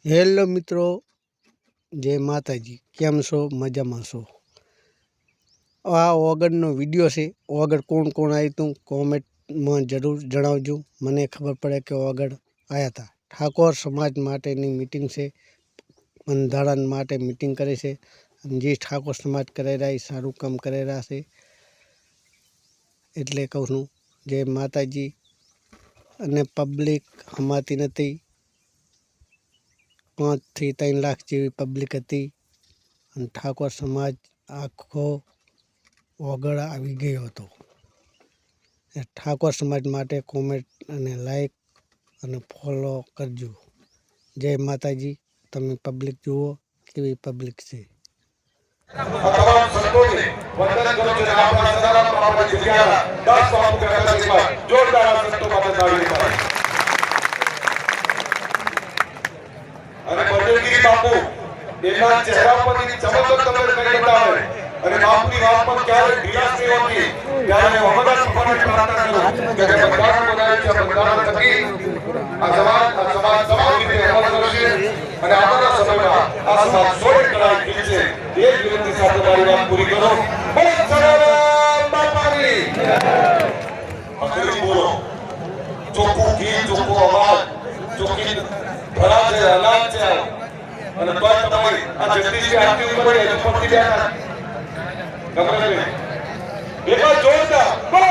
Hello મિત્રો, જય માતાજી. કેમ છો? મજામાં છો? આ ઓગળનો વિડીયો છે. ઓગળ કોણ કોણ આવ્યું હતું કોમેન્ટમાં જરૂર જણાવજો. મને ખબર પડે કે ઓગળ આવ્યા હતા. ઠાકોર સમાજ માટેની મિટિંગ છે. બંધારણ માટે મિટિંગ કરે છે. જે ઠાકોર સમાજ કરી રહ્યા એ સારું કામ કરી રહ્યા છે. એટલે કહું છું જય માતાજી. અને પબ્લિક હમાતી નથી. 5 થી 3 લાખ જેવી પબ્લિક હતી અને ઠાકોર સમાજ આખો ઓગળ આવી ગયો હતો. ઠાકોર સમાજ માટે કોમેન્ટ અને લાઈક અને ફોલો કરજો. જય માતાજી. તમે પબ્લિક જુઓ કેવી પબ્લિક છે. તમામ સંતોને વંદન કરું છું અને આપણા સદારામ બાપુની જગ્યાના 10 બાપુ કરતા સેવા જોરદાર સંતો માટે તાળી પાડો. અને બળદેવગીરી બાપુ એના ચહેરા પરથી ચમક તમે કરી બતાવે અને બાપુની વાત પર ક્યારે ઢીલાસ નહીં હોતી. ત્યારે મોહમ્મદ સફારી પ્રાર્થના કરું કે બંધારણ બનાવ્યું છે. બંધારણ થકી આ સમાજ તમામ રીતે અમલ કરશે અને આવનારા સમયમાં આ સમાજ 100% ખીલશે. એ જ વિનંતી સાથે મારી વાત પૂરી કરો. બોલો સદારામ બાપાની અખરી બોલો. ચોખ્ખું ઘી, ચોખ્ખો અવાજ, ચોખ્ખી ભરા છે, અનાજ છે અને તો તમારી આ જગદીશની આરતી ઉપર ઉપરથી બેઠા ગમરાભાઈ એમાં જોરદાર બોલો